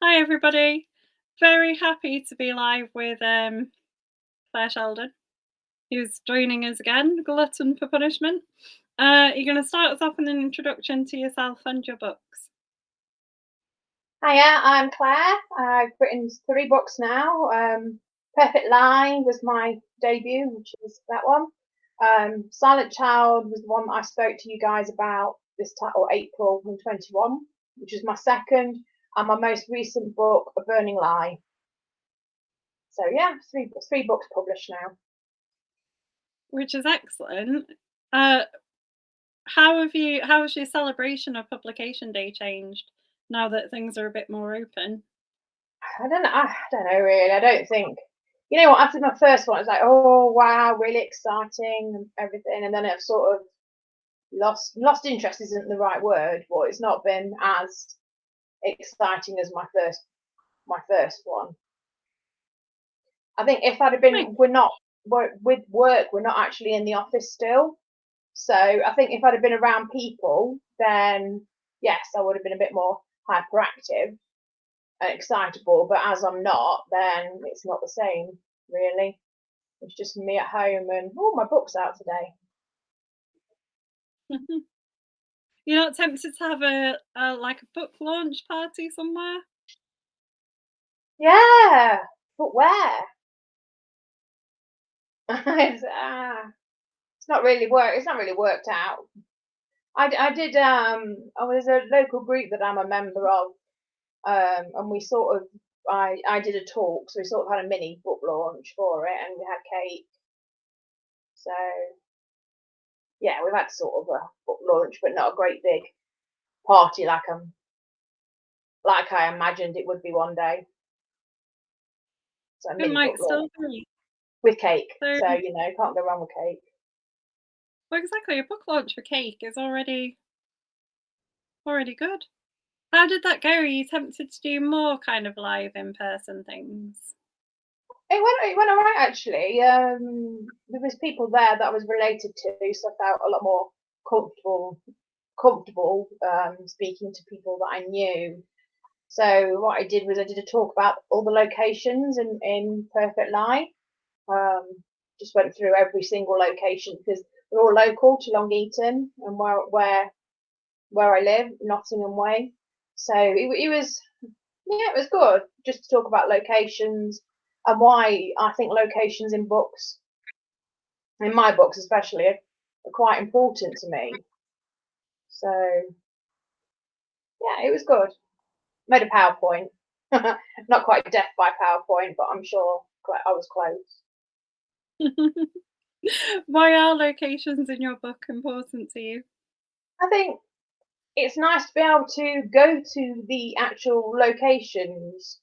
Hi, everybody. Very happy to be live with Claire Sheldon, who's joining us again, Glutton for Punishment. You're going to start us off with an introduction to yourself and your books. Hiya, I'm Claire. I've written 3 books now. Perfect Lie was my debut, which is that one. Silent Child was the one that I spoke to you guys about this time, or April 2021, which is my second, and my most recent book, A Burning Lie. So yeah, three books published now. Which is excellent. How has your celebration of publication day changed now that things are a bit more open? I don't know really. I don't think, what, after my first one, it was like, oh wow, really exciting and everything, and then it sort of lost interest isn't the right word, but it's not been as exciting as my first one. I think if I'd have been, with work, we're not actually in the office still. So I think if I'd have been around people, then yes, I would have been a bit more hyperactive and excitable. But as I'm not, then it's not the same, really. It's just me at home and, oh, my book's out today. You're not tempted to have a book launch party somewhere? Yeah, but where? It's not really worked out. I did there's a local group that I'm a member of, and we sort of I did a talk, so we sort of had a mini book launch for it, and we had cake. So yeah, we've had sort of a book launch, but not a great big party like I imagined it would be one day. So a It mini book might still launch be. with cake. So, So can't go wrong with cake. well, exactly, a book launch for cake is already good. How did that go? Are you tempted to do more kind of live in-person things? It went all right actually. There was people there that I was related to, so I felt a lot more comfortable speaking to people that I knew. So what I did was I did a talk about all the locations in Perfect Lie. Just went through every single location because they're all local to Long Eaton and where I live, Nottingham way. So it was it was good just to talk about locations and why I think locations in books, in my books especially, are quite important to me. So yeah, it was good. Made a PowerPoint. Not quite death by PowerPoint, but I'm sure I was close. Why are locations in your book important to you? I think it's nice to be able to go to the actual locations.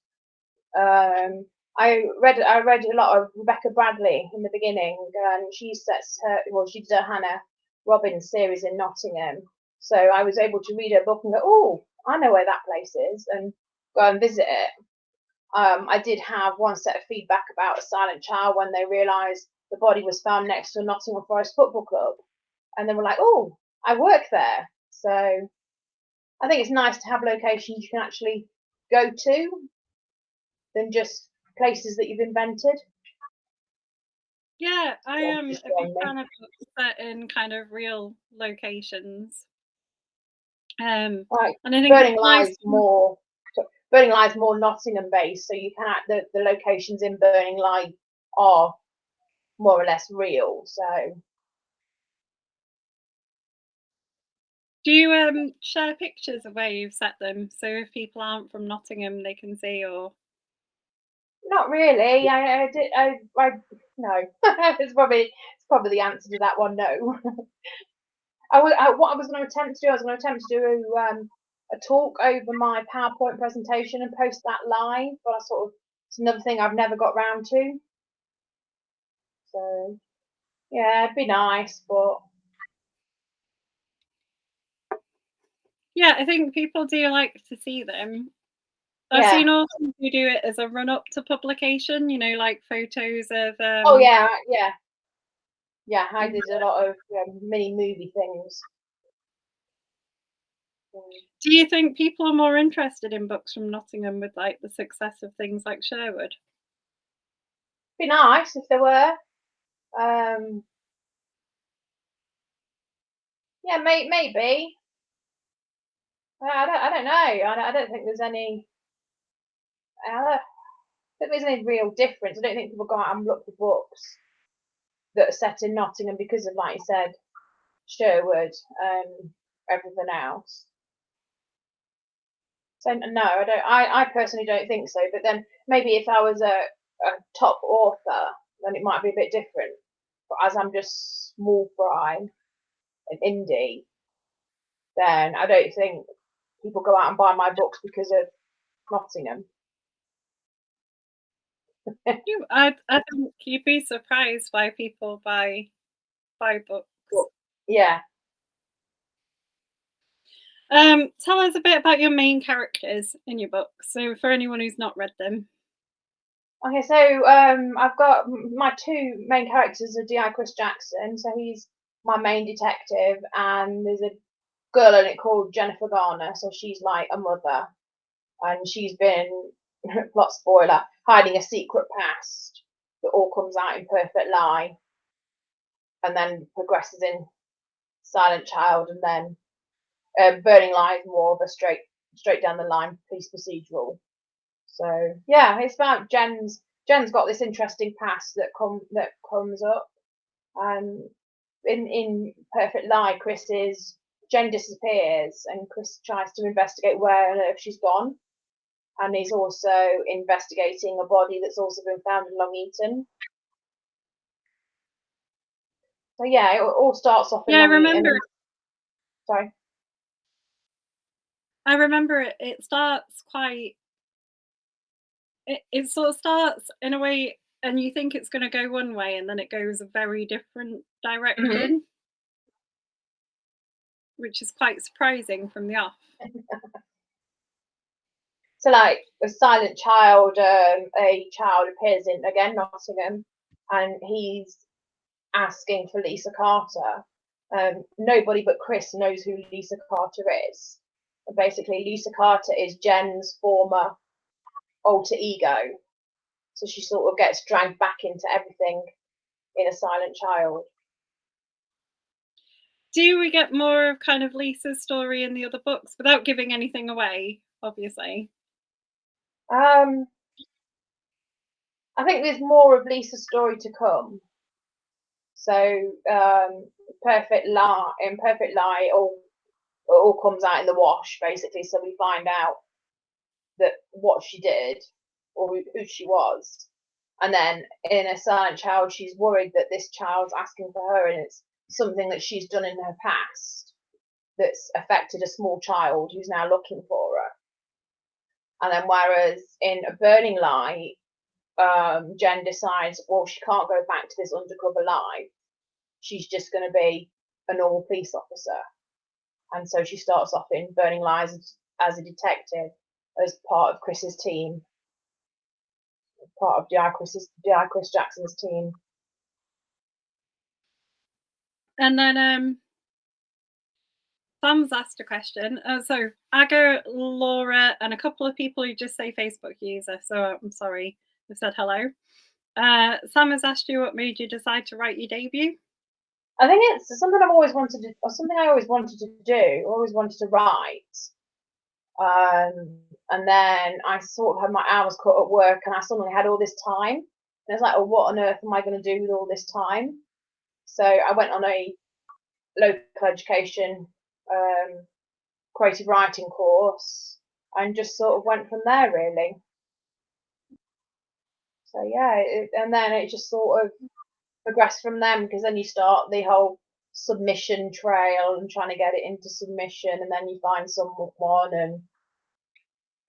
I read a lot of Rebecca Bradley in the beginning, and she did a Hannah Robbins series in Nottingham. So I was able to read her book and go, oh, I know where that place is, and go and visit it. I did have one set of feedback about A Silent Child when they realised the body was found next to a Nottingham Forest football club, and they were like, oh, I work there. So I think it's nice to have locations you can actually go to than just places that you've invented. Yeah, I am a big fan of books set in kind of real locations. Right. And I think Burning it's Lie nice. is more Nottingham based, so you can the locations in Burning Lie are more or less real. So Do you share pictures of where you've set them so if people aren't from Nottingham they can see? Or not really. I did. No. It's probably the answer to that one. No. What I was going to attempt to do, I was going to attempt to do a talk over my PowerPoint presentation and post that live, but it's another thing I've never got round to. So yeah, it'd be nice, but yeah, I think people do like to see them. I've yeah. seen authors who do it as a run up to publication, like photos of Oh yeah. I did a lot of mini movie things. Do you think people are more interested in books from Nottingham with like the success of things like Sherwood? Be nice if there were. Um, yeah, maybe. I don't know. I don't think there's any. I don't think there's any real difference. I don't think people go out and look for books that are set in Nottingham because of, like you said, Sherwood, everything else. So no, I don't. I personally don't think so. But then maybe if I was a top author, then it might be a bit different. But as I'm just small fry and indie, then I don't think people go out and buy my books because of Nottingham. I think you'd be surprised why people buy books. But yeah. Tell us a bit about your main characters in your books. So for anyone who's not read them. Okay, so I've got my two main characters are D.I. Chris Jackson, so he's my main detective, and there's a girl in it called Jennifer Garner, so she's like a mother, and she's been, plot spoiler, hiding a secret past that all comes out in Perfect Lie, and then progresses in Silent Child, and then Burning Lie is more of a straight down the line police procedural. So yeah, it's about Jen's got this interesting past that comes up. In Perfect Lie, Jen disappears, and Chris tries to investigate where on earth she's gone, and he's also investigating a body that's also been found in Long Eaton. So yeah, it all starts off in Yeah, I Long remember. Eaton. Sorry. I remember it starts quite. It sort of starts in a way, and you think it's going to go one way, and then it goes a very different direction, which is quite surprising from the off. So like a Silent Child, a child appears in again Nottingham, and he's asking for Lisa Carter. Nobody but Chris knows who Lisa Carter is. And basically, Lisa Carter is Jen's former alter ego, so she sort of gets dragged back into everything in a Silent Child. Do we get more of kind of Lisa's story in the other books without giving anything away, obviously? I think there's more of Lisa's story to come. So Perfect Lie, in Perfect Lie, it all comes out in the wash basically. So we find out that what she did or who she was, and then in a Silent Child, she's worried that this child's asking for her, and it's something that she's done in her past that's affected a small child who's now looking for her. And then whereas in A Burning Light, Jen decides, well, she can't go back to this undercover life. She's just going to be a normal police officer. And so she starts off in Burning Lies as a detective, as part of Chris's team, part of D.I. Chris Jackson's team. And then Sam's asked a question. So Aga, Laura, and a couple of people who just say Facebook user. So I'm sorry, I've said hello. Sam has asked you what made you decide to write your debut. I think it's something I've always wanted to, or something I always wanted to do, always wanted to write. And then I sort of had my hours cut at work, and I suddenly had all this time. And I was like, oh, what on earth am I going to do with all this time? So I went on a local education creative writing course and just sort of went from there, really. So yeah, and then it just sort of progressed from them, because then you start the whole submission trail and trying to get it into submission, and then you find someone, and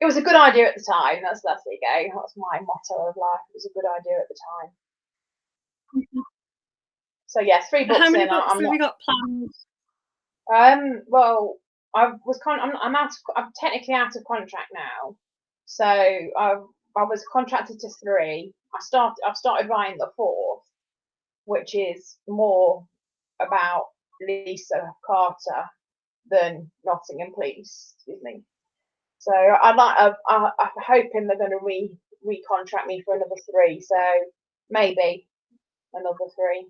it was a good idea at the time. That's there you go. That's my motto of life. It was a good idea at the time. So yeah, 3 books How many in. books I'm have not. you got planned? Well, I was I'm out. I'm technically out of contract now. So I was contracted to 3. I've started writing the 4th, which is more about Lisa Carter than Nottingham Police. Excuse me. So I'm hoping they're going to recontract me for another 3. So maybe another 3.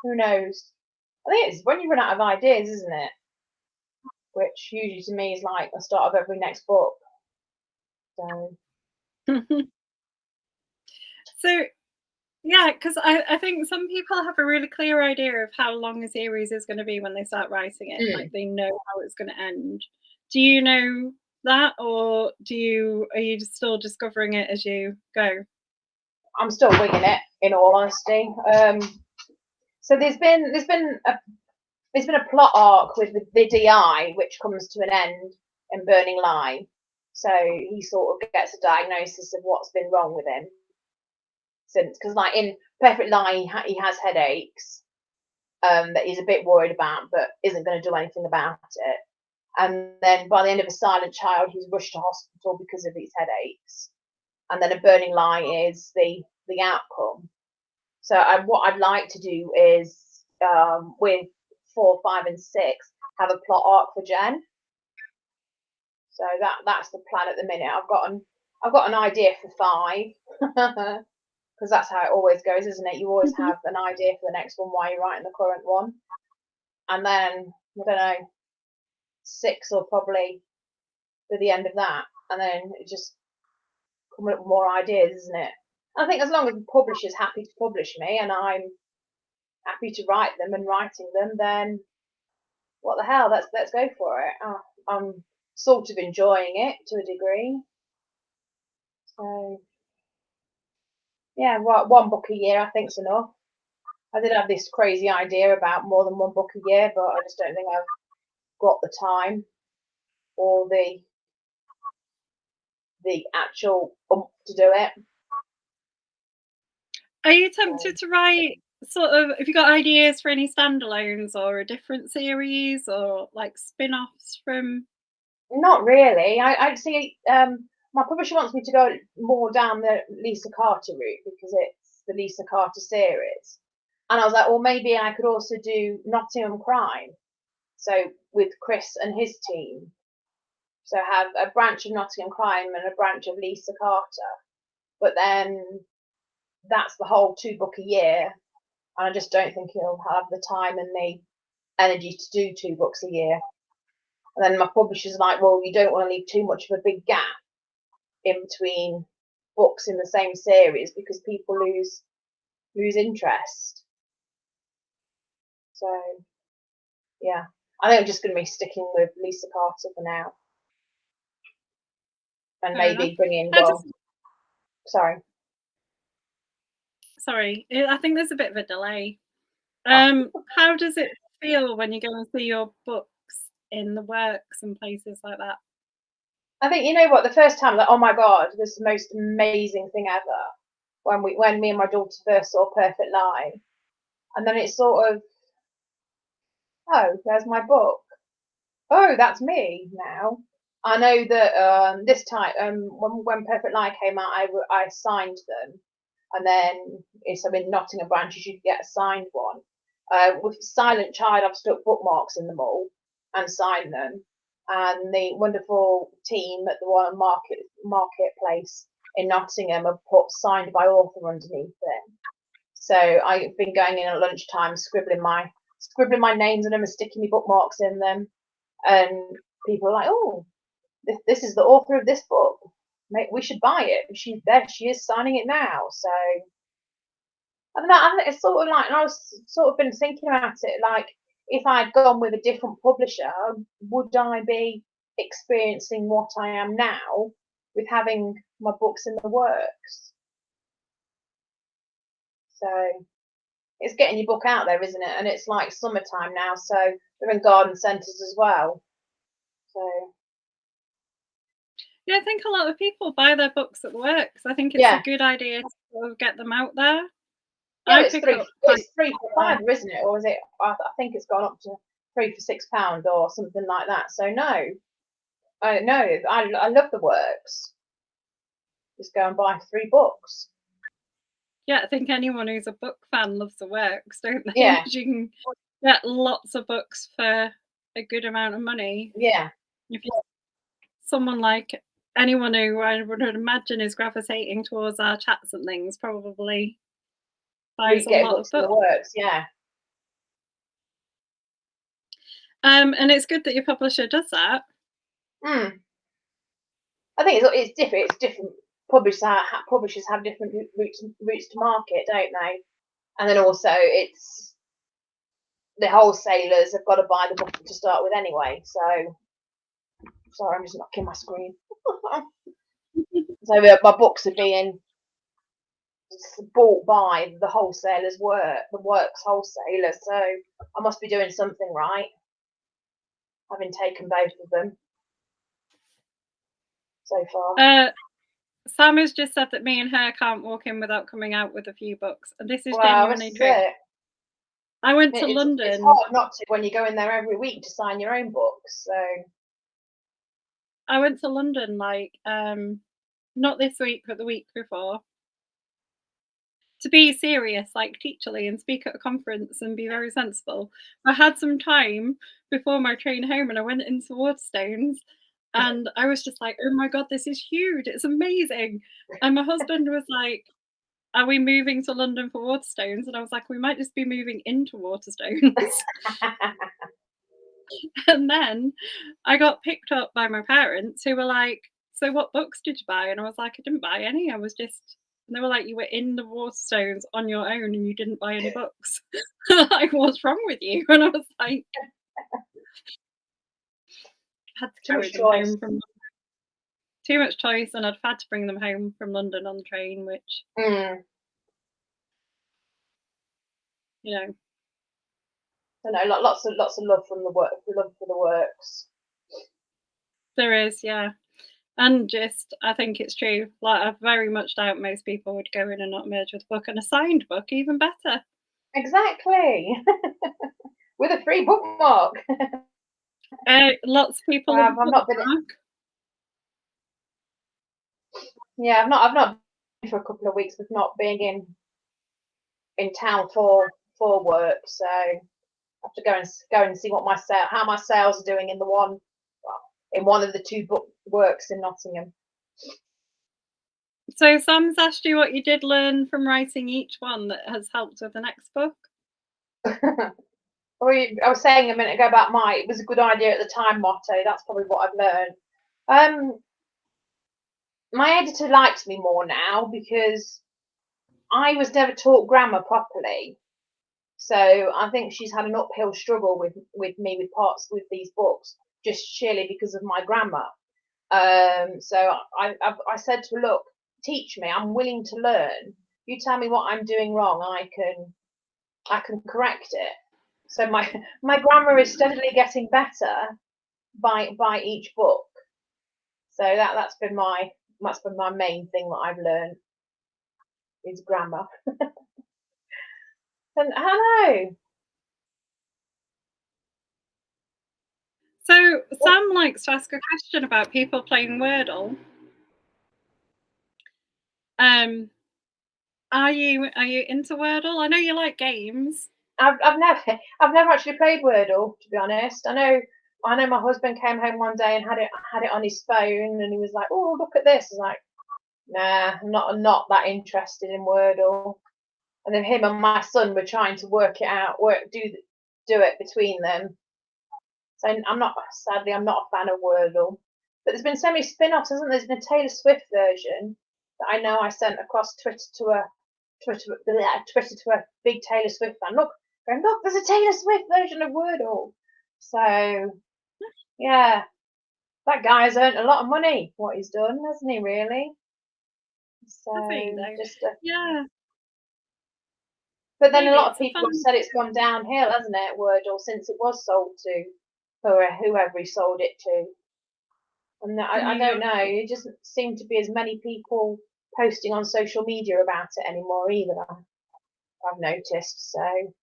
Who knows? I think it's when you run out of ideas, isn't it? Which usually to me is like the start of every next book. So So yeah, because I think some people have a really clear idea of how long a series is going to be when they start writing it. Like they know how it's going to end. Do you know that, or are you still discovering it as you go? I'm still winging it, in all honesty. So there's been a plot arc with the DI which comes to an end in Burning Lie. So he sort of gets a diagnosis of what's been wrong with him since, because like in Perfect Lie he has headaches that he's a bit worried about, but isn't going to do anything about it. And then by the end of A Silent Child, he's rushed to hospital because of his headaches. And then A Burning Lie is the outcome. So what I'd like to do is with 4, 5, and 6 have a plot arc for Jen. So that's the plan at the minute. I've got an idea for 5 because that's how it always goes, isn't it? You always have an idea for the next one while you're writing the current one, and then I don't know, 6 will probably be the end of that, and then it just come up with more ideas, isn't it? I think as long as the publisher's happy to publish me and I'm happy to write them and writing them, then what the hell? Let's go for it. I'm sort of enjoying it to a degree. So yeah, one book a year I think's enough. I did have this crazy idea about more than 1 book a year, but I just don't think I've got the time or the actual to do it. Are you tempted to write sort of, have you got ideas for any standalones or a different series or like spin-offs from? Not really. I see. My publisher wants me to go more down the Lisa Carter route because it's the Lisa Carter series, and I was like, well, maybe I could also do Nottingham Crime. So with Chris and his team, so have a branch of Nottingham Crime and a branch of Lisa Carter. But then that's the whole 2 book a year, and I just don't think he'll have the time and the energy to do 2 books a year. And then my publisher's like, well, you don't want to leave too much of a big gap in between books in the same series because people lose interest. So yeah, I think I'm just going to be sticking with Lisa Carter for now, and Fair maybe enough. bring in Sorry, I think there's a bit of a delay. How does it feel when you go and see your books in the works and places like that? I think, you know what, the first time, like, oh my god, this is the most amazing thing ever. When me and my daughter first saw Perfect Lie, and then it's sort of, oh, there's my book. Oh, that's me now. I know that this time, when Perfect Lie came out, I signed them, and then if I'm in Nottingham branches, you get a signed one. With Silent Child, I've stuck bookmarks in them all and signed them, and the wonderful team at the one marketplace in Nottingham have put signed by author underneath it. So I've been going in at lunchtime, scribbling my names in them and sticking my bookmarks in them, and people are like, "Oh, this is the author of this book. We should buy it." She's there. She is signing it now. So I don't know. It's sort of like, and I was sort of been thinking about it. Like, if I'd gone with a different publisher, would I be experiencing what I am now with having my books in the works? So it's getting your book out there, isn't it? And it's like summertime now, so they're in garden centres as well. So Yeah, I think a lot of people buy their books at the works. I think it's a good idea to sort of get them out there. Yeah, it's 3 for £5, isn't it? Or is it? I think it's gone up to 3 for £6 or something like that. So no, I love the works. Just go and buy 3 books. Yeah, I think anyone who's a book fan loves the works, don't they? Yeah. You can get lots of books for a good amount of money. Yeah. If you someone like anyone who I would imagine is gravitating towards our chats and things probably buys a Getting lot of books in the books. works, yeah. And it's good that your publisher does that. Mm. I think it's different. It's different. Publishers have different routes to market, don't they? And then also it's the wholesalers have got to buy the book to start with anyway. So sorry, I'm just knocking my screen. So my books are being bought by the wholesalers, the works wholesaler. So I must be doing something right, having taken both of them so far. Sam has just said that me and her can't walk in without coming out with a few books, and this is Well, this genuinely is true. it. I went to It's London. hard not to when you go in there every week to sign your own books. So I went to London like not this week, but the week before, to be serious, like teacherly, and speak at a conference and be very sensible. I had some time before my train home, and I went into Waterstones, and I was just like, "Oh my god, this is huge! It's amazing!" And my husband was like, "Are we moving to London for Waterstones?" And I was like, "We might just be moving into Waterstones." And then I got picked up by my parents who were like, "So what books did you buy?" And I was like, "I didn't buy any. I was just," and they were like, "You were in the Waterstones on your own and you didn't buy any books." Like, "What's wrong with you?" And I was like, I had to too carry much them choice. home from too much choice, and I'd had to bring them home from London on the train, which, Mm. you know, I know, lots of love from the work, love for the works. there is, yeah. And just, I think it's true. Like, I very much doubt most people would go in and not merge with a book, and a signed book, even better. Exactly. With a free bookmark. Lots of people love a I've not been. bookmark. Yeah, I've not been for a couple of weeks with not being in town for work. So I have to go and see what how my sales are doing in in one of the two book works in Nottingham. So Sam's asked you what you did learn from writing each one that has helped with the next book. I was saying a minute ago about it was a good idea at the time motto. That's probably what I've learned. My editor likes me more now because I was never taught grammar properly. So I think she's had an uphill struggle with me with parts with these books just sheerly because of my grammar. So I said to her, look, teach me. I'm willing to learn. You tell me what I'm doing wrong. I can correct it. So my grammar is steadily getting better by each book. So that's been my main thing that I've learned is grammar. And I know. So Sam likes to ask a question about people playing Wordle. Um, are you into Wordle? I know you like games. I've never actually played Wordle, to be honest. I know my husband came home one day and had it on his phone and he was like, "Oh, look at this." I was like, "Nah, I'm not that interested in Wordle." And then him and my son were trying to work it out, do it between them. So sadly I'm not a fan of Wordle. But there's been so many spin-offs, hasn't there? There's been a Taylor Swift version that I know I sent across Twitter to a big Taylor Swift fan. Look, there's a Taylor Swift version of Wordle. So yeah, that guy's earned a lot of money. What he's done, hasn't he? Really. So I think though. just, Yeah, but then a maybe lot of it's a people have fun. said it's gone downhill, hasn't it? Wordle since it was sold to whoever he sold it to. And The I New don't York. know. It doesn't seem to be as many people posting on social media about it anymore either. I've noticed. So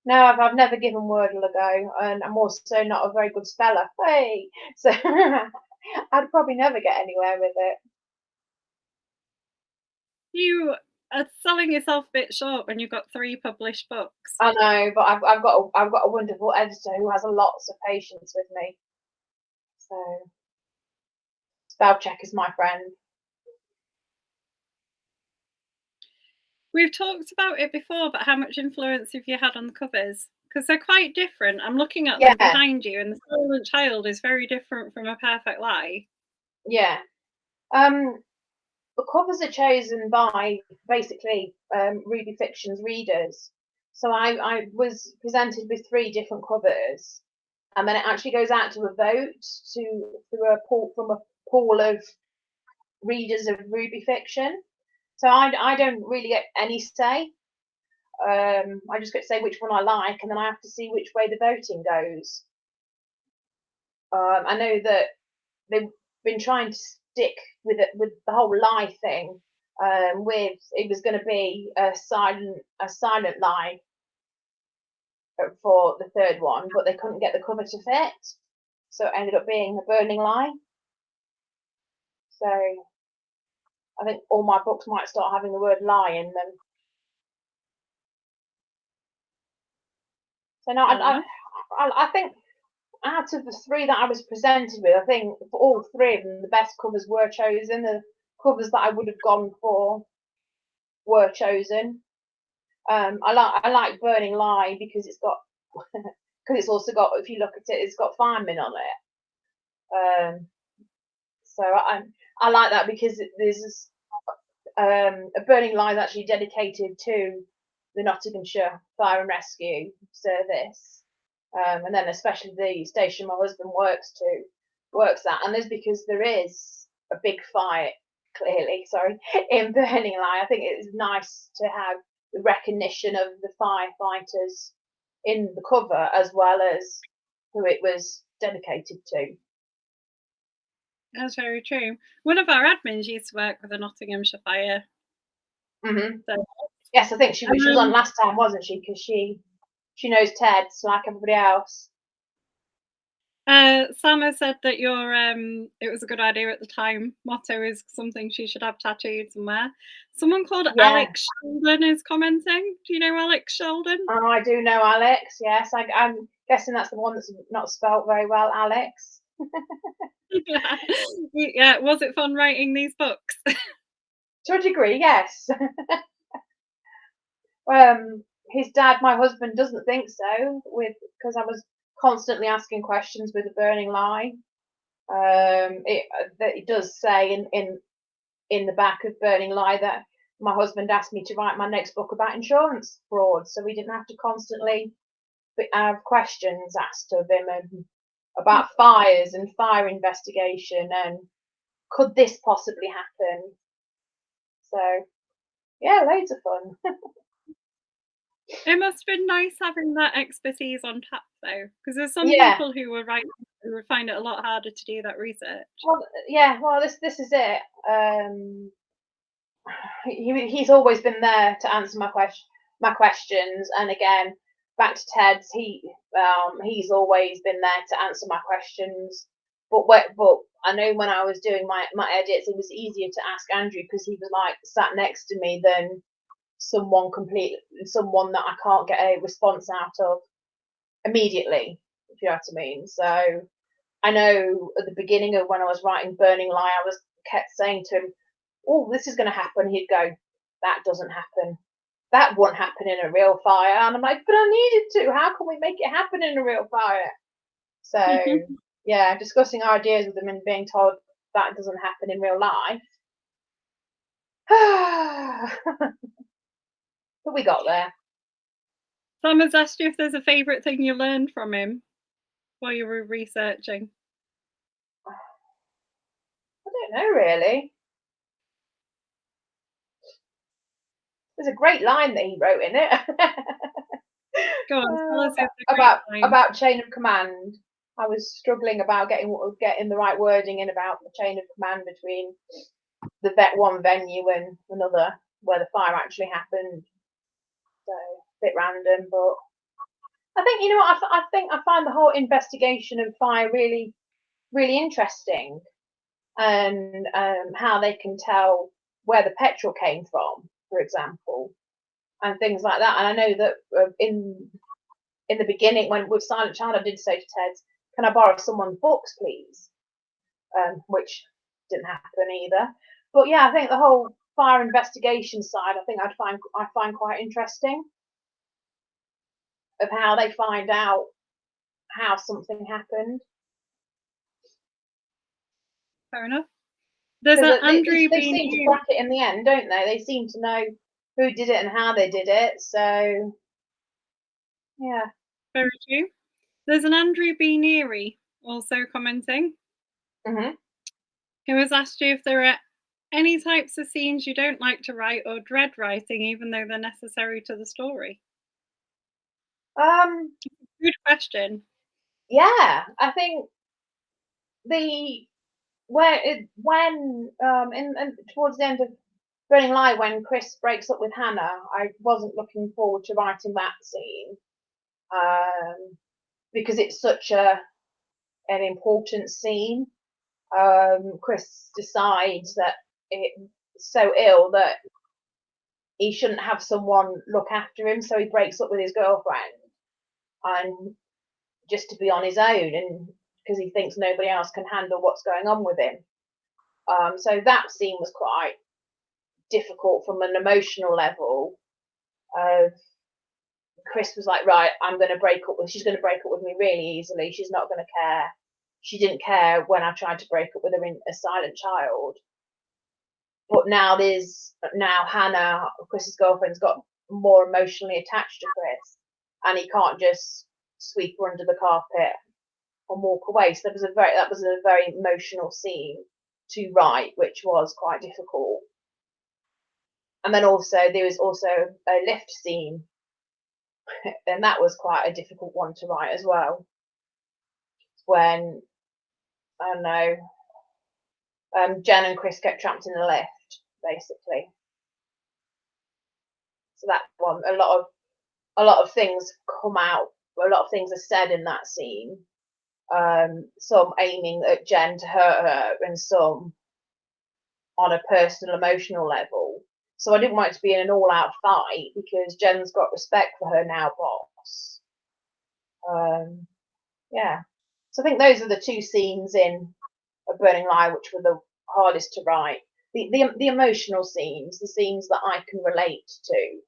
no, I've never given Wordle a go, and I'm also not a very good speller. Hey, so I'd probably never get anywhere with it. You selling yourself a bit short when you've got 3 published books. I know, but I've got a wonderful editor who has lots of patience with me. So spell check is my friend. We've talked about it before, but how much influence have you had on the covers? Because 'Cause they're quite different. I'm looking at them Yeah, behind you, and The Silent Child is very different from A Perfect Lie. yeah. Um, the covers are chosen by basically Ruby Fiction's readers. So I was presented with 3 different covers, and then it actually goes out to a vote through a pool from a pool of readers of Ruby Fiction. So I don't really get any say. I just get to say which one I like, and then I have to see which way the voting goes. I know that they've been trying to stick with it with the whole lie thing. With it was going to be a silent lie for the third one, but they couldn't get the cover to fit, so it ended up being a burning lie. So I think all my books might start having the word lie in them. So no, Fair enough. I think out of the 3 that I was presented with, I think for all 3 of them, the best covers were chosen. The covers that I would have gone for were chosen. I like Burning Lie because it's got because it's also got, if you look at it, it's got Firemen on it. So I like that because there's this, a Burning Lie is actually dedicated to the Nottinghamshire Fire and Rescue Service, and then especially the station my husband works at, and there's because there is a big fire clearly, sorry, in Burning Lie. I think it's nice to have the recognition of the firefighters in the cover as well as who it was dedicated to. That's very true. One of our admins used to work with the Nottinghamshire Fire. Hmm. So, Yes, I think she was on um, last time, wasn't she? Because she knows Ted, so like everybody else. Sam has said that your it was a good idea at the time motto is something she should have tattooed somewhere. Someone called Yeah, Alex Sheldon is commenting. Do you know Alex Sheldon? I do know Alex. Yes, I'm guessing that's the one that's not spelt very well, Alex. Yeah. Yeah. Was it fun writing these books? To a degree, yes. Um, his dad, my husband, doesn't think so. With because I was constantly asking questions with a burning lie. It does say in the back of Burning Lie that my husband asked me to write my next book about insurance fraud, so we didn't have to constantly have questions asked of him and about fires and fire investigation and could this possibly happen. So yeah, loads of fun. It must have been nice having that expertise on tap though, because there's some Yeah, people who would find it a lot harder to do that research. well, yeah, well, this is it. He's always been there to answer my questions, and again, back to Ted's, he's always been there to answer my questions. But I know when I was doing my edits, it was easier to ask Andrew because he was like sat next to me than someone that I can't get a response out of immediately, if you know what I mean. So I know at the beginning of when I was writing Burning Lie, I was kept saying to him, "Oh, this is going to happen." He'd go, "That doesn't happen. That won't happen in a real fire." And I'm like, "But I needed to. How can we make it happen in a real fire?" So yeah, discussing ideas with them and being told that doesn't happen in real life. But we got there. Sam has asked you if there's a favourite thing you learned from him while you were researching. I don't know really. There's a great line that he wrote in it. Go on, tell us it's a great about line. about chain of command. I was struggling about getting the right wording in about the chain of command between one venue and another where the fire actually happened. So a bit random, but I think you know what I think I find the whole investigation of fire really really interesting, and how they can tell where the petrol came from. for example, and things like that. And I know that in the beginning, when with Silent Child, I did say to Ted, "Can I borrow someone's books, please?" Which didn't happen either. But yeah, I think the whole fire investigation side, I think I find quite interesting, of how they find out how something happened. Fair enough. There's Because an Andrew they being seem to new. crack it in the end, don't they? They seem to know who did it and how they did it. So yeah. Very true. There's an Andrew B. Neary also commenting, hmm who has asked you if there are any types of scenes you don't like to write or dread writing, even though they're necessary to the story. Good question. Yeah, I think the when in towards the end of Burning Light, when Chris breaks up with Hannah, I wasn't looking forward to writing that scene, because it's such an important scene. Chris decides that it's so ill that he shouldn't have someone look after him, so he breaks up with his girlfriend, and just to be on his own, and because he thinks nobody else can handle what's going on with him. So that scene was quite difficult from an emotional level. Chris was like, right, she's going to break up with me really easily. She's not going to care. She didn't care when I tried to break up with her in A Silent Child. But now Hannah, Chris's girlfriend's got more emotionally attached to Chris, and he can't just sweep her under the carpet and walk away. So that was a very emotional scene to write, which was quite difficult. And then there was also a lift scene, and that was quite a difficult one to write as well. When I don't know, Jen and Chris get trapped in the lift, basically. So that one, a lot of things come out. A lot of things are said in that scene. Some aiming at Jen to hurt her, and some on a personal, emotional level. So I didn't want it to be an all-out fight, because Jen's got respect for her now boss. Yeah. So I think those are the two scenes in A Burning Lie which were the hardest to write. The emotional scenes, the scenes that I can relate to,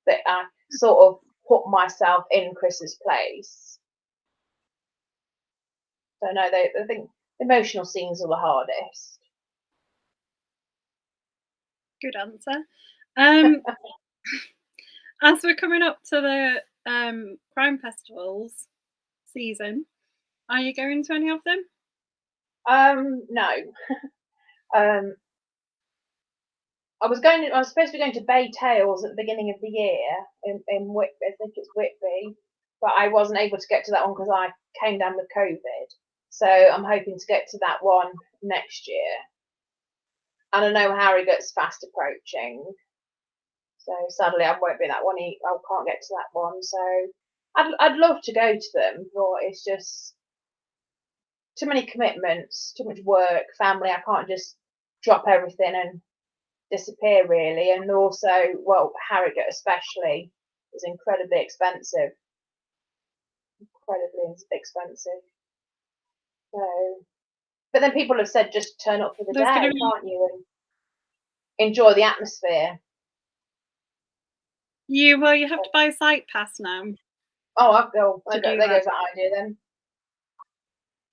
that I sort of put myself in Chris's place. So no, I think emotional scenes are the hardest. Good answer. As we're coming up to the crime festivals season, are you going to any of them? No. I was supposed to be going to Bay Tales at the beginning of the year in Whitby. I think it's Whitby, but I wasn't able to get to that one because I came down with COVID. So I'm hoping to get to that one next year. And I know Harrogate's fast approaching, so sadly I won't be at that one. I can't get to that one. So I'd love to go to them, but it's just too many commitments, too much work, family. I can't just drop everything and disappear really. And also, well, Harrogate especially is incredibly expensive. So, but then people have said just turn up for the day, can't you, and enjoy the atmosphere. You have to buy a site pass now. Oh, there goes that idea then.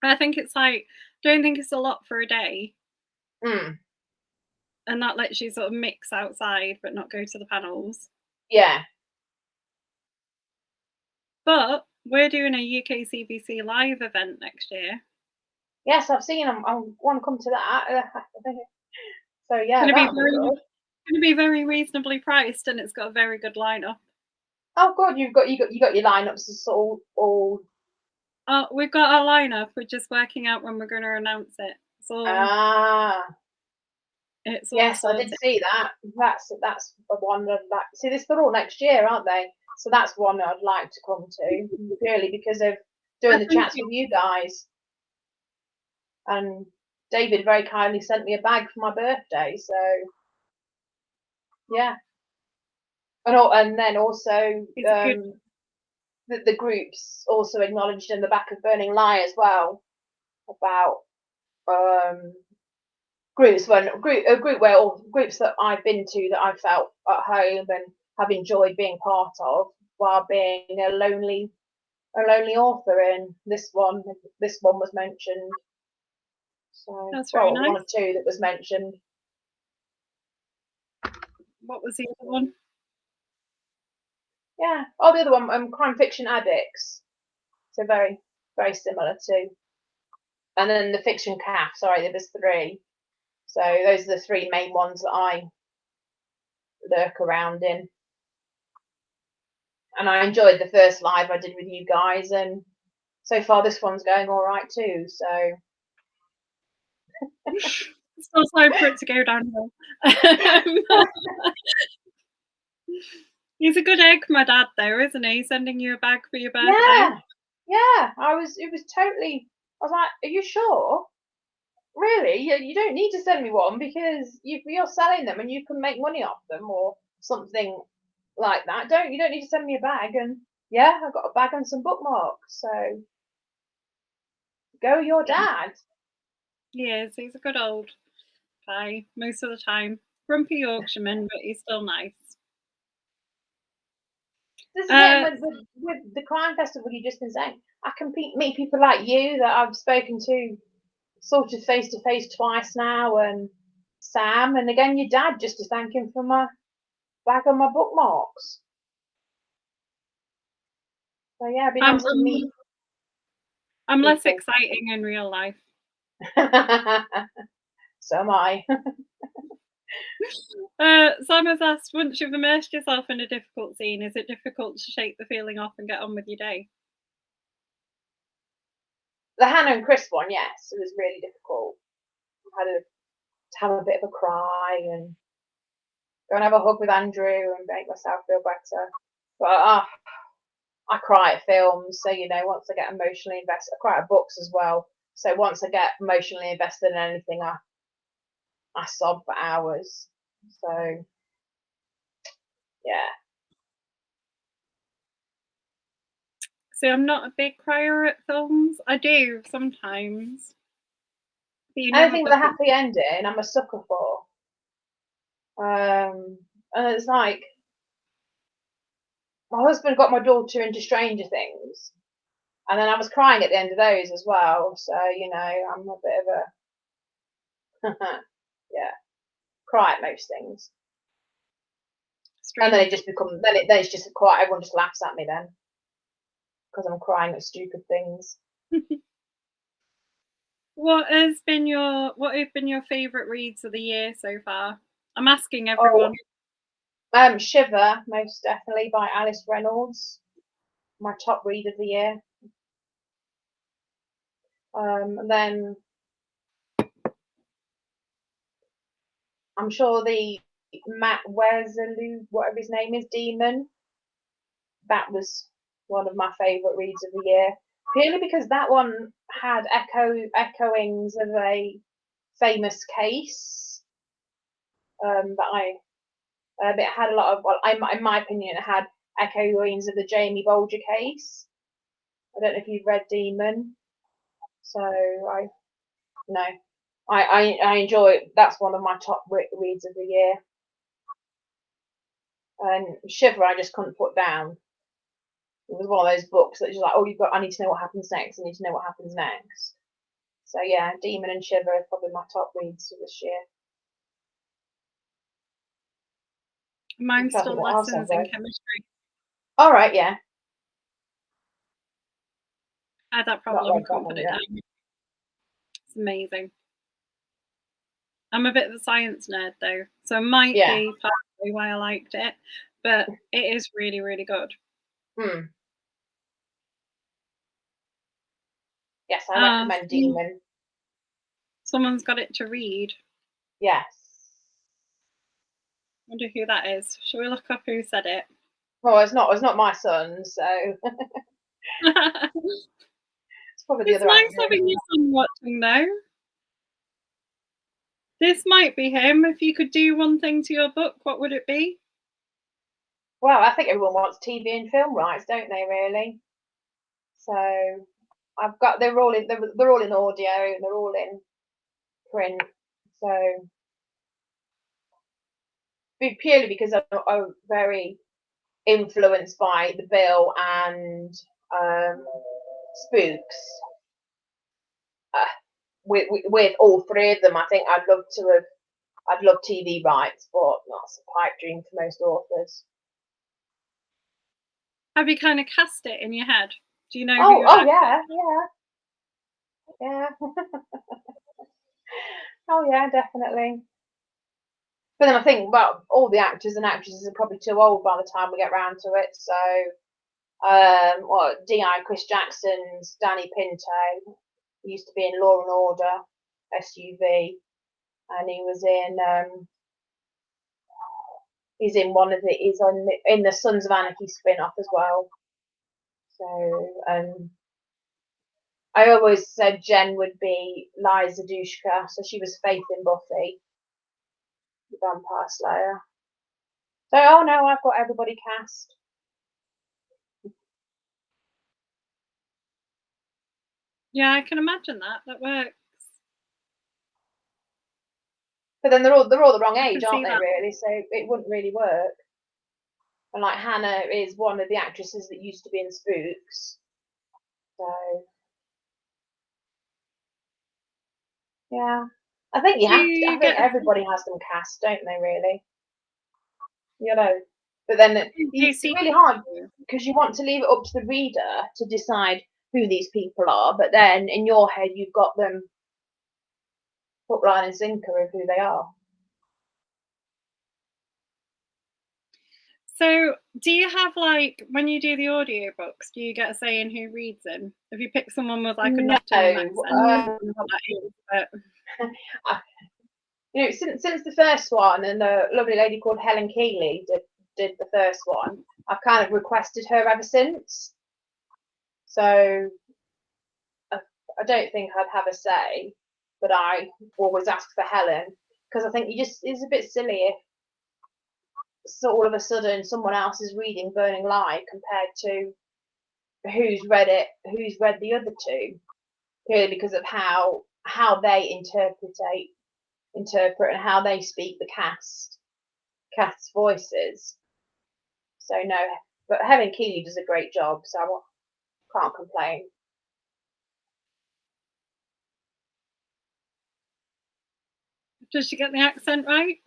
I think it's don't think it's a lot for a day. Mm. And that lets you sort of mix outside but not go to the panels. Yeah. But we're doing a UK CBC live event next year. Yes, I've seen them. I want to come to that. So yeah, It's going to be very reasonably priced, and it's got a very good lineup. Oh, good! You got your lineups all. We've got our lineup. We're just working out when we're going to announce it. So yes, I did see that. That's the one I'd like. See, they're all next year, aren't they? So that's one I'd like to come to, purely because of doing the chats with you guys. And David very kindly sent me a bag for my birthday, so Yeah. And then also He's a good. the groups also acknowledged in the back of Burning Lie as well about groups groups that I've been to that I felt at home and have enjoyed being part of while being a lonely author. And this one was mentioned. So, That's very well, one nice. or two that was mentioned. What was the other one? Yeah. Oh, the other one, Crime Fiction Addicts. So very, very similar to. And then the Fiction Calf. Sorry, there was 3. So those are the 3 main ones that I lurk around in. And I enjoyed the first live I did with you guys, and so far this one's going all right too. So It's not time for it to go downhill. He's a good egg, my dad, though, isn't he? Sending you a bag for your birthday. yeah, it was totally. I was like, are you sure? Really? You don't need to send me one because you're selling them and you can make money off them or something like that. You don't need to send me a bag. And yeah, I got a bag and some bookmarks. So go your dad. He is. He's a good old guy most of the time. Grumpy Yorkshireman, but he's still nice. This is it with the crime festival you've just been saying. I can meet people like you that I've spoken to sort of face to face twice now, and Sam, and again your dad, just to thank him for my bag of my bookmarks. So yeah, it'd be nice to meet. I'm less exciting in real life. So am I. Sam has asked, once you've immersed yourself in a difficult scene, is it difficult to shake the feeling off and get on with your day? The Hannah and Chris one, yes, it was really difficult. I had to have a bit of a cry and go and have a hug with Andrew and make myself feel better. But I cry at films, so once I get emotionally invested, I cry at books as well. So once I get emotionally invested in anything, I sob for hours. So yeah. See, I'm not a big crier at films. I do sometimes. But you never Anything with a happy ending, I'm a sucker for. And it's like my husband got my daughter into Stranger Things, and then I was crying at the end of those as well. So I'm a bit of a yeah, cry at most things. And then it just becomes then it's just quiet. Everyone just laughs at me then because I'm crying at stupid things. What have been your favourite reads of the year so far? I'm asking everyone. Shiver, most definitely, by Alice Reynolds. My top read of the year. And then I'm sure the Matt Wesley, whatever his name is, Demon. That was one of my favourite reads of the year. Purely because that one had echoings of a famous case it had a lot of, in my opinion, it had echoings of the Jamie Bolger case. I don't know if you've read Demon. So I enjoy it. That's one of my top reads of the year. And Shiver, I just couldn't put down. It was one of those books that just like, I need to know what happens next. I need to know what happens next. So yeah, Demon and Shiver are probably my top reads of this year. Mine's still Lessons in Chemistry. All right, yeah. I had that problem, couldn't put it down. It's amazing. I'm a bit of a science nerd though, so it might be partly why I liked it, but it is really, really good. Yes, I recommend Demon. Someone's got it to read. Yes. Wonder who that is. Shall we look up who said it? Well, it's not my son, so it's probably the other. It's nice having your son watching though. This might be him. If you could do one thing to your book, what would it be? Well, I think everyone wants TV and film rights, don't they? Really. So I've got they're all in audio and they're all in print. So purely because I'm very influenced by the bill and um, spooks. Uh, with all three of them, I think I'd love TV rights, but that's a pipe dream for most authors. Have you kind of cast it in your head? Do you know who Oh, your oh actor? yeah. Oh yeah, definitely. But then I think, well, all the actors and actresses are probably too old by the time we get round to it. So, what Di Chris Jackson's Danny Pinto used to be in Law and Order, SUV, and he was in he's in one of the he's on in the Sons of Anarchy spin-off as well. So, I always said Jen would be Liza Dushka, so she was Faith in Buffy, the Vampire Slayer. So, oh no, I've got everybody cast. Yeah, I can imagine that. That works. But then they're all the wrong I age, can aren't see they? that. Really, so it wouldn't really work. And like Hannah is one of the actresses that used to be in Spooks. So yeah, I think you Do have to. I you think get everybody has them cast, don't they? Really, you know. But then do it's see? really hard because you want to leave it up to the reader to decide who these people are. But then in your head, you've got them hook, line, and sinker of who they are. So, do you have like when you do the audiobooks, do you get a say in who reads them? If you pick someone with like a No, Nottingham accent, I don't know what that is, but since the first one, and a lovely lady called Helen Keeley did the first one. I've kind of requested her ever since. So I don't think I'd have a say, but I always ask for Helen because I think it's a bit silly if so all of a sudden someone else is reading Burning Light compared to who's read it, who's read the other two, purely because of how they interpret and how they speak the cast's voices. So no, but Helen Keeley does a great job, so I can't complain. does she get the accent right?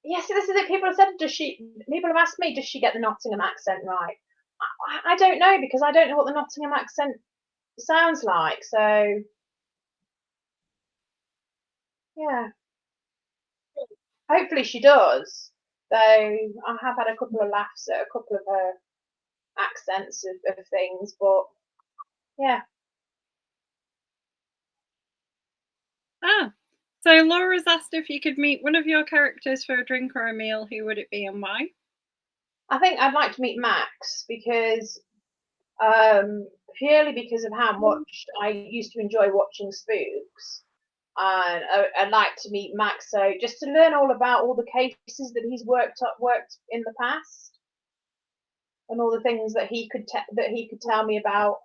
Yes, this is it. People have said, does she? People have asked me, does she get the Nottingham accent right? I don't know because I don't know what the Nottingham accent sounds like. So yeah, hopefully she does. Though I have had a couple of laughs at a couple of her accents of things, but yeah. Ah, so Laura's asked if you could meet one of your characters for a drink or a meal. Who would it be and why? I think I'd like to meet Max because purely because of how much I used to enjoy watching Spooks. And I'd like to meet Max, so just to learn all about all the cases that he's worked in the past, and all the things that he could tell me about.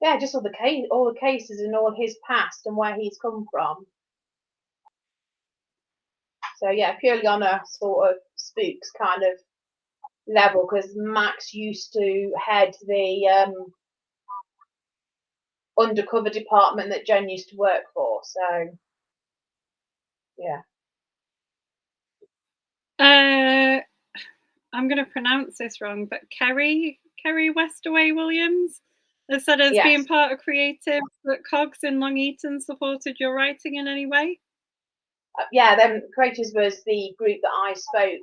Yeah, just all the cases and all his past and where he's come from. So yeah, purely on a sort of Spooks kind of level, because Max used to head the undercover department that Jen used to work for. So yeah. I'm going to pronounce this wrong, but Kerry Westaway Williams has said as Yes. being part of creative that Cogs in Long Eaton supported your writing in any way. Yeah, then Creators was the group that I spoke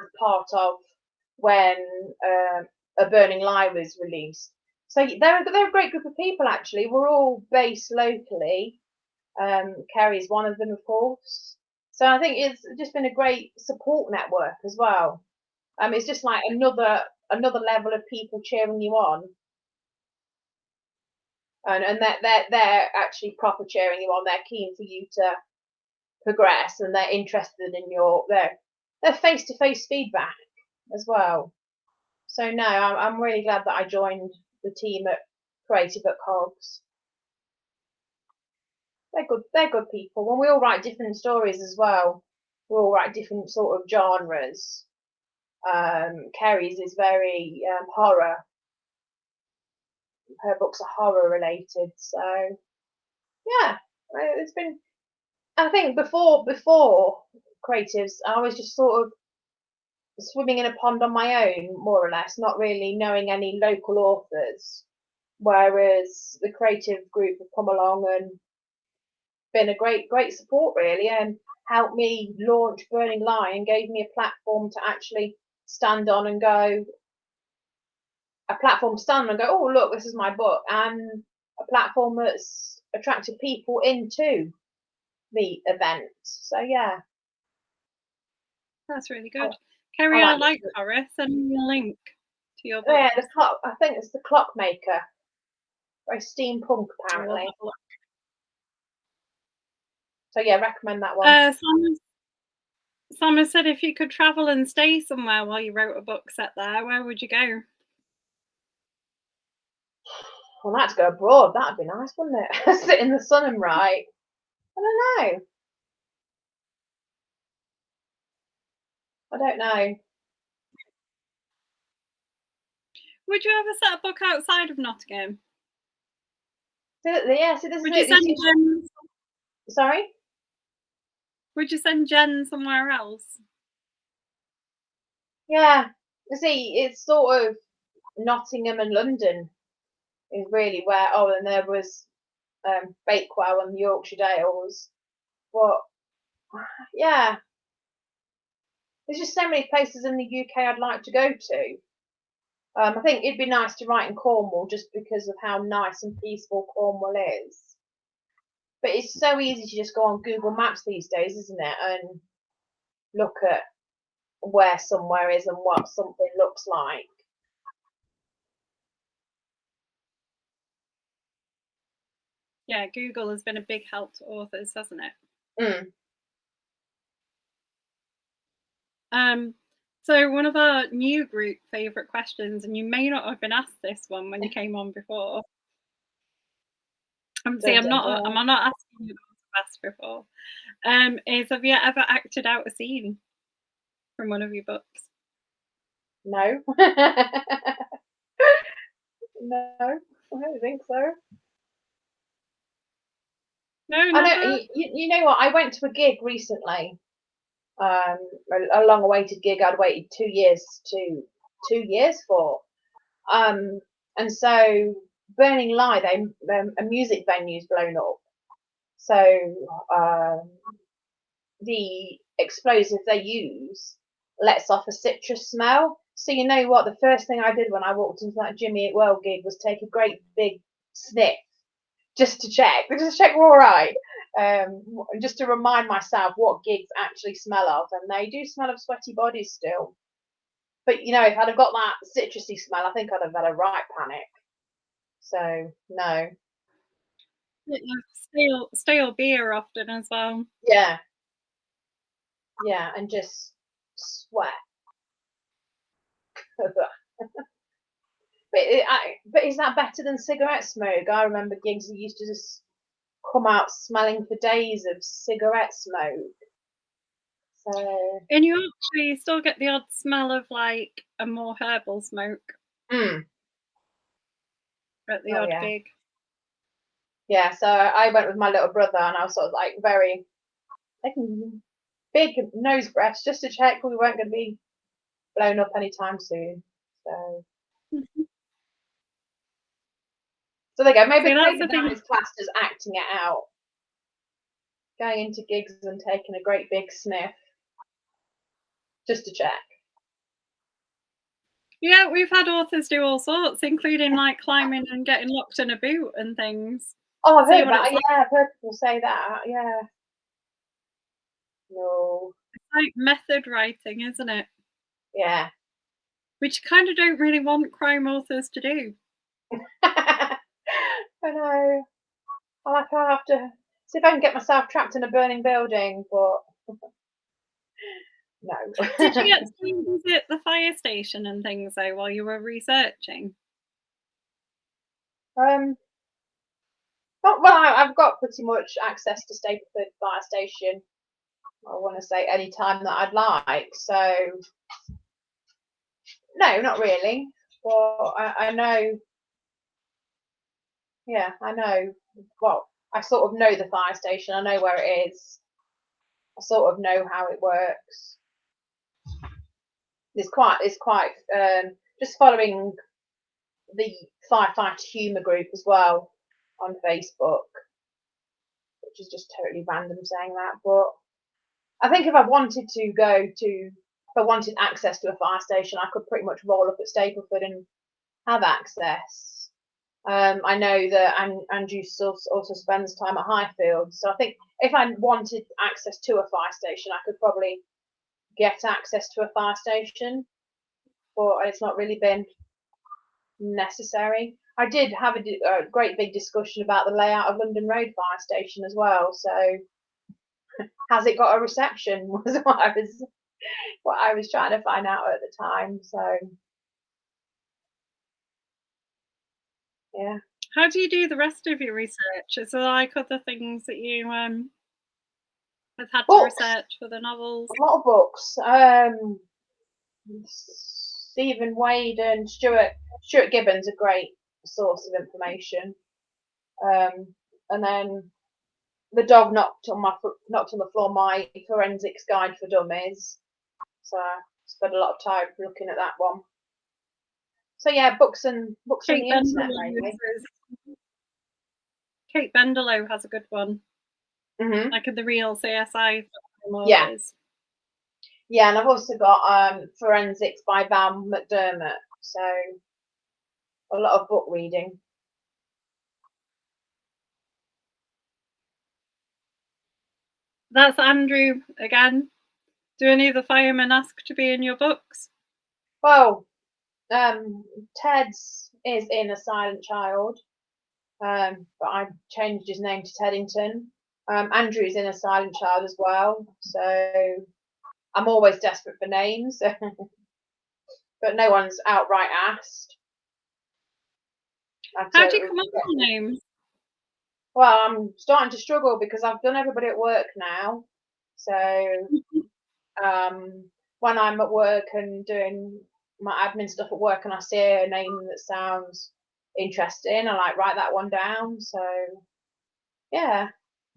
as part of when A Burning Lie was released. So they're a great group of people actually. We're all based locally. Kerry's one of them, of course. So I think it's just been a great support network as well. It's just like another level of people cheering you on. and they're actually proper cheering you on. They're keen for you to progress, and they're interested in their face-to-face feedback as well. So no, I'm really glad that I joined the team at Creative at Cogs. They're good people, and we all write different stories as well. We all write different sort of genres. Kerry's is very horror. Her books are horror related, so yeah, it's been. I think before creatives, I was just sort of swimming in a pond on my own, more or less, not really knowing any local authors. Whereas the creative group have come along and been a great support, really, and helped me launch Burning Lion, gave me a platform to actually stand on and go, oh, look, this is my book, and a platform that's attracted people into the event. So yeah, That's really good. Kerry, I like horror. Send me a link to your book. Yeah, the clock. I think it's the Clockmaker. Very steampunk, apparently. So yeah, recommend that one. Sam said if you could travel and stay somewhere while you wrote a book set there, where would you go? Well, I'd go abroad. That'd be nice, wouldn't it? Sit in the sun and write. I don't know. Would you ever set a book outside of Nottingham? Yeah, so this would you send Jen? Sorry? Would you send Jen somewhere else? Yeah. See, it's sort of Nottingham and London is really where. Oh, and there was Bakewell and the Yorkshire Dales. But yeah, there's just so many places in the UK I'd like to go to. I think it'd be nice to write in Cornwall just because of how nice and peaceful Cornwall is. But it's so easy to just go on Google Maps these days, isn't it? And look at where somewhere is and what something looks like. Yeah, Google has been a big help to authors, hasn't it? So one of our new group favourite questions, and you may not have been asked this one when you came on before. I'm not asking you to ask before. Is have you ever acted out a scene from one of your books? No. No, I don't think so. No, never. You know what? I went to a gig recently, a long-awaited gig. I'd waited 2 years for, and so Burning Light, a music venue's blown up. So the explosive they use lets off a citrus smell. So you know what? The first thing I did when I walked into that Jimmy Eat World gig was take a great big sniff just to check we're all right. Just to remind myself what gigs actually smell of, and they do smell of sweaty bodies still. But you know, if I'd have got that citrusy smell, I think I'd have had a right panic. So no. Stale beer often as well. Yeah. Yeah, and just sweat. But is that better than cigarette smoke? I remember gigs that used to just come out smelling for days of cigarette smoke. So. And you actually still get the odd smell of like a more herbal smoke. At the odd gig. Yeah, so I went with my little brother, and I was sort of like very big nose breaths just to check we weren't going to be blown up anytime soon. So. So there you go. Maybe that is classed as acting it out. Going into gigs and taking a great big sniff just to check. Yeah, we've had authors do all sorts, including like climbing and getting locked in a boot and things. Oh, I've heard that. Yeah, I've heard people say that. Yeah. No. It's like method writing, isn't it? Yeah. Which kind of don't really want crime authors to do. I know. I'll have to see if I can get myself trapped in a burning building, but no. Did you get to visit the fire station and things though while you were researching? um, not well. I've got pretty much access to Stapleford Fire Station. I want to say any time that I'd like. So no, not really. But I know. Yeah, I know. Well, I sort of know the fire station. I know where it is. I sort of know how it works. It's quite just following the firefighter humour group as well on Facebook, which is just totally random saying that. But I think if I wanted access to a fire station, I could pretty much roll up at Stapleford and have access. I know that Andrew also spends time at Highfield, so I think if I wanted access to a fire station, I could probably get access to a fire station, but it's not really been necessary. I did have a great big discussion about the layout of London Road Fire Station as well. So, has it got a reception? Was what I was trying to find out at the time. So, yeah. How do you do the rest of your research? Is there like other things that you have had to Books, research for the novels? a lot of books. Stephen Wade and Stuart Gibbon's a great source of information. And then the dog knocked on the floor my forensics guide for dummies. So I spent a lot of time looking at that one. So yeah, books and Kate the internet Benderlow mainly. Kate Benderlow has a good one, Mhm. like the real CSI Yeah, authors. yeah, and I've also got Forensics by Val McDermott. So a lot of book reading. That's Andrew again. Do any of the firemen ask to be in your books? Well, Ted's is in A Silent Child, but I changed his name to Teddington. Andrew's in A Silent Child as well, so I'm always desperate for names, but no one's outright asked. How do you come up with your names? Well, I'm starting to struggle because I've done everybody at work now. So when I'm at work and doing my admin stuff at work and I see a name that sounds interesting, I like write that one down. So yeah,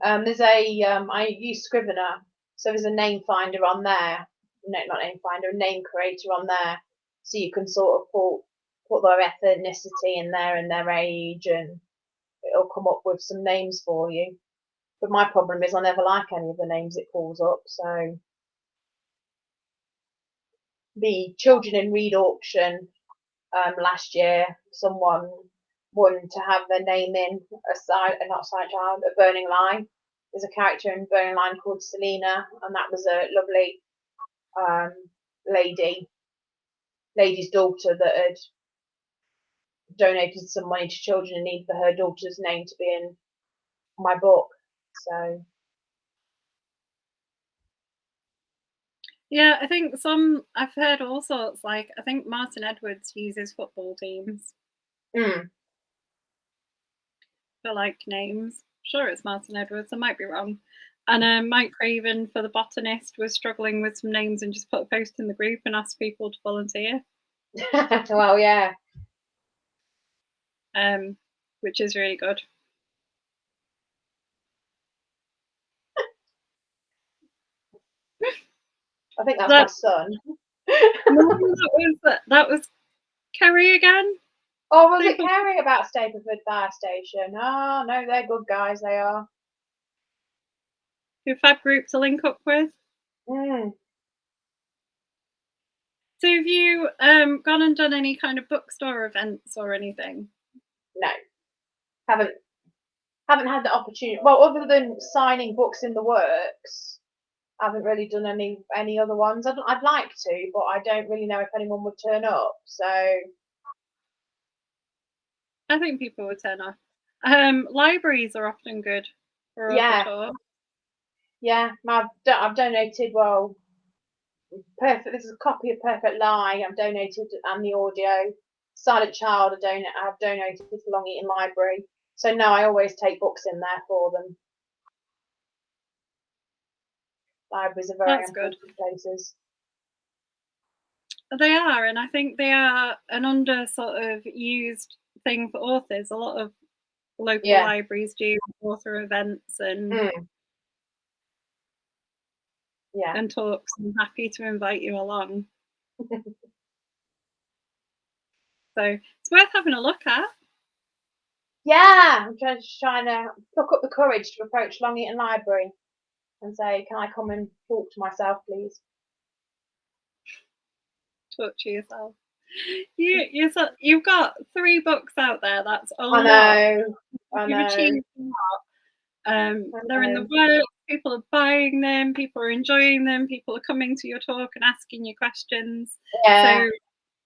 I use Scrivener, so there's a name finder on there. No, not name finder, a name creator on there, so you can sort of put their ethnicity in there and their age, and it'll come up with some names for you. But my problem is I never like any of the names it pulls up. So the Children in Read auction last year, someone won to have their name in not side child, a Burning Line. There's a character in Burning Line called Selena, and that was a lovely um, lady's daughter that had donated some money to children in need for her daughter's name to be in my book. So Yeah, I think I've heard all sorts. Like I think Martin Edwards uses football teams for like names. Sure, it's Martin Edwards. I might be wrong. And Mike Craven for the botanist was struggling with some names and just put a post in the group and asked people to volunteer. well, yeah. Which is really good. I think that's my son. No, that was Kerry again. Oh, was it Kerry about Stapleford Fire Station? Oh, no, they're good guys, they are. Who fab group to link up with. Mm. So have you gone and done any kind of bookstore events or anything? No, haven't had the opportunity. Well, other than signing books in the works, I haven't really done any other ones. I'd like to, but I don't really know if anyone would turn up. So I think people would turn up. Libraries are often good for author Yeah, talk. yeah. I've donated. Well, perfect. This is a copy of Perfect Lie. I've donated, and the audio. Silent Child. I've donated for Long Eaton Library. So no, I always take books in there for them. Libraries are very That's good. important places. They are, and I think they are an under sort of used thing for authors. A lot of local Yeah. libraries do author events Mm, yeah. and talks. I'm happy to invite you along. So it's worth having a look at. Yeah, I'm just trying to pluck up the courage to approach Long Eaton Library and say, "Can I come and talk to myself, please?" Talk to yourself. You've got 3 books out there. That's a I lot. know, I You've know, achieved a lot. I They're in the know. works. People are buying them. People are enjoying them. People are coming to your talk and asking you questions. So Yeah,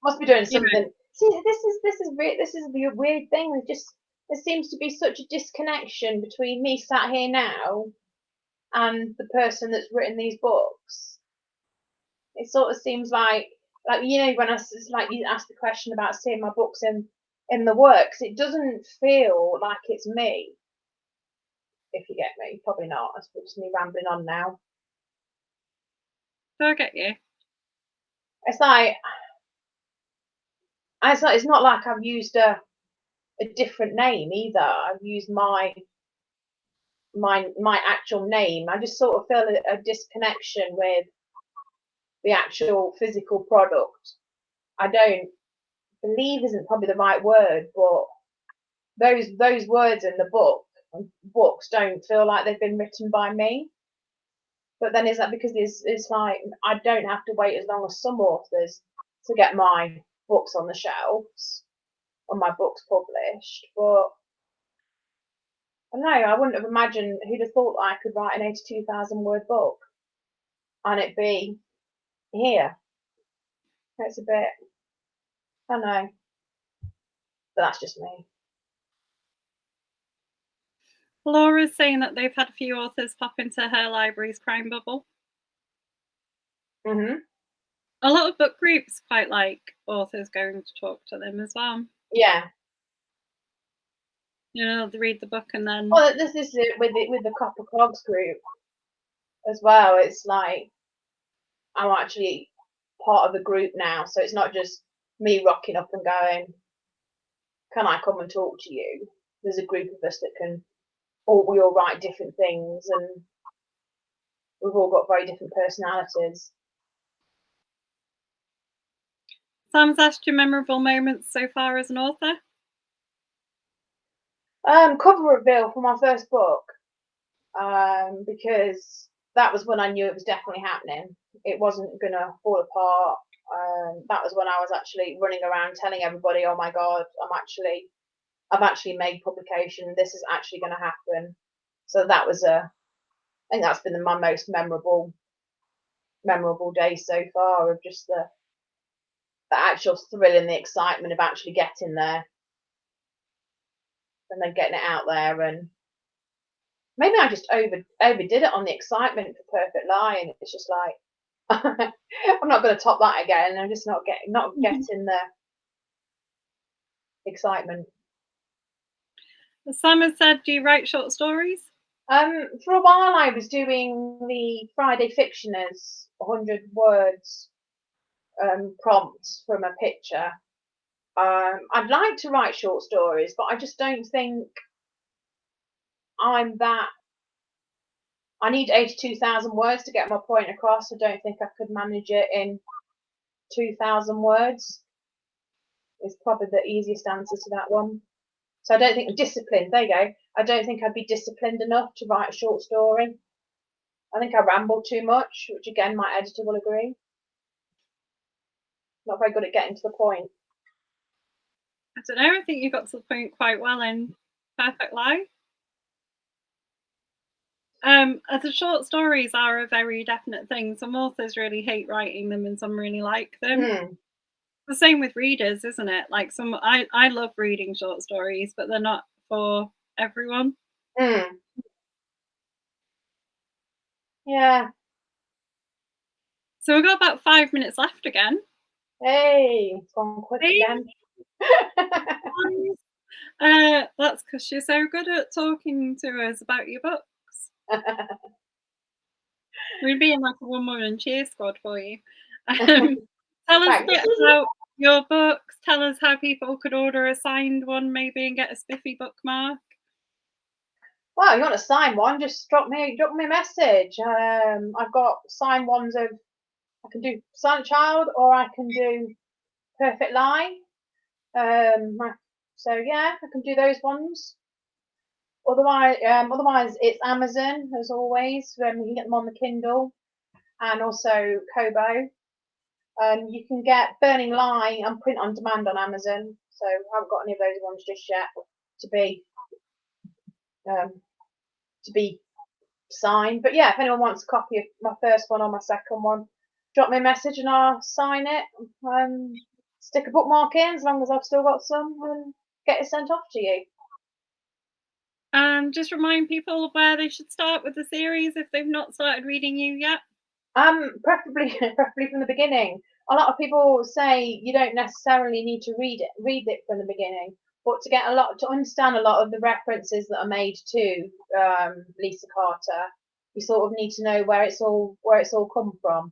must be doing you know, something. See, this is the weird thing. There seems to be such a disconnection between me sat here now and the person that's written these books. It sort of seems like when it's like you asked the question about seeing my books in the works, it doesn't feel like it's me. If you get me, probably not. That's just me rambling on now. so I get you. It's like it's not like I've used a different name either. I've used my actual name. I just sort of feel a disconnection with the actual physical product. I don't believe isn't probably the right word, but those words in the books don't feel like they've been written by me. But then is that because it's like I don't have to wait as long as some authors to get my books on the shelves or my books published? But I don't know, I wouldn't have imagined who'd have thought I could write an 82,000 word book and it be here. It's a bit, I don't know, but that's just me. Laura's saying that they've had a few authors pop into her library's crime bubble. Mhm. A lot of book groups quite like authors going to talk to them as well. Yeah. They read the book and then Well, this is it with the Copper Clogs group as well. It's like I'm actually part of the group now, so it's not just me rocking up and going, "Can I come and talk to you?" There's a group of us that can we all write different things, and we've all got very different personalities. Sam's asked you memorable moments so far as an author. Cover reveal for my first book, because that was when I knew it was definitely happening. It wasn't gonna fall apart. That was when I was actually running around telling everybody, "Oh my god, I've actually made publication. This is actually going to happen." So that was I think that's been my most memorable day so far of just the actual thrill and the excitement of actually getting there and then getting it out there. And maybe I just overdid it on the excitement for Perfect Lie, and it's just like I'm not going to top that again. I'm just not getting the excitement. Sam has said, do you write short stories? For a while, I was doing the Friday Fictioners 100 words prompt from a picture. I'd like to write short stories, but I just don't think I'm that. I need 82,000 words to get my point across. I don't think I could manage it in 2,000 words. Is probably the easiest answer to that one. So I don't think I'm disciplined. There you go. I don't think I'd be disciplined enough to write a short story. I think I ramble too much, which again, my editor will agree. Not very good at getting to the point. I don't know. I think you got to the point quite well in Perfect Lie. The short stories are a very definite thing. Some authors really hate writing them, and some really like them. Mm, The same with readers, isn't it? Like I love reading short stories, but they're not for everyone. Mm. Yeah. So we've got about 5 minutes left again. Hey, it's gone quick See? again. That's because you're so good at talking to us about your books. We'd be in like a one-woman cheer squad for you. Tell us a Thanks. bit about your books. Tell us how people could order a signed one maybe and get a spiffy bookmark. Well, you want to sign one? Just drop me a message. I've got signed ones of. I can do Silent Child, or I can do Perfect Lie. So yeah, I can do those ones. Otherwise it's Amazon as always. You can get them on the Kindle and also Kobo. You can get Burning Lie and print on demand on Amazon. So I haven't got any of those ones just yet to be signed. But yeah, if anyone wants a copy of my first one or my second one, drop me a message and I'll sign it. Stick a bookmark in as long as I've still got some, and get it sent off to you. And just remind people where they should start with the series if they've not started reading you yet. Preferably from the beginning. A lot of people say you don't necessarily need to read it from the beginning, but to understand a lot of the references that are made to Lisa Carter, you sort of need to know where it's all come from.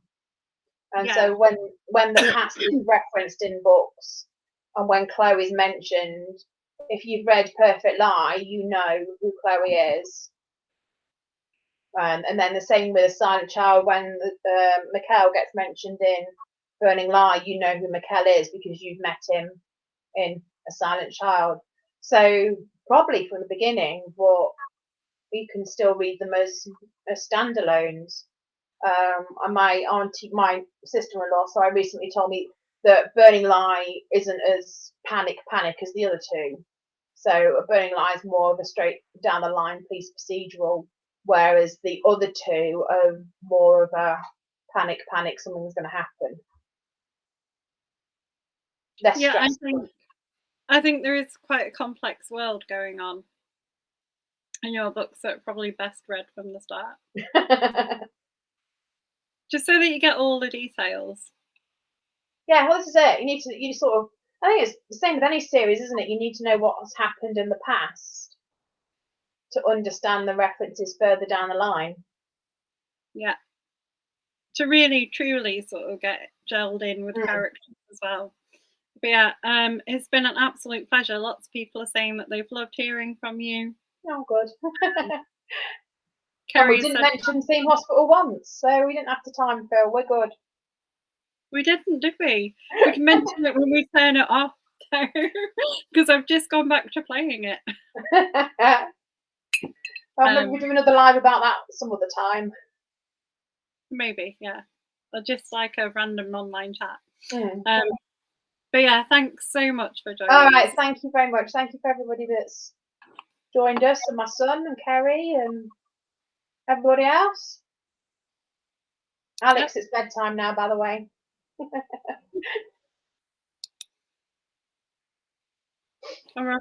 And Yeah. so when the past is referenced in books, and when Chloe's mentioned, if you've read Perfect Lie, you know who Chloe is. And then the same with A Silent Child, when Mikkel gets mentioned in Burning Lie, you know who Mikkel is because you've met him in A Silent Child. So probably from the beginning, but you can still read them as standalones. And my sister-in-law, so I recently told me that Burning Lie isn't as panic as the other two. So Burning Lie is more of a straight down the line police procedural, whereas the other two are more of a panic, something's going to happen. Less stressful. I think there is quite a complex world going on in your books that are probably best read from the start. Just so that you get all the details. Yeah, well, this is it. I think it's the same with any series, isn't it? You need to know what has happened in the past to understand the references further down the line. Yeah. To really, truly sort of get gelled in with characters as well. But yeah, it's been an absolute pleasure. Lots of people are saying that they've loved hearing from you. Oh, good. And we Kerry didn't said mention Theme Hospital once, so we didn't have to time fill. We're good. we didn't, did we? We can mention it when we turn it off, because I've just gone back to playing it. We'll do another live about that some other time. Maybe, yeah. Or just like a random online chat. Mm. But yeah, thanks so much for joining All right, us. thank you very much. Thank you for everybody that's joined us, and my son and Kerry and everybody else. Alex, It's bedtime now, by the way. All right.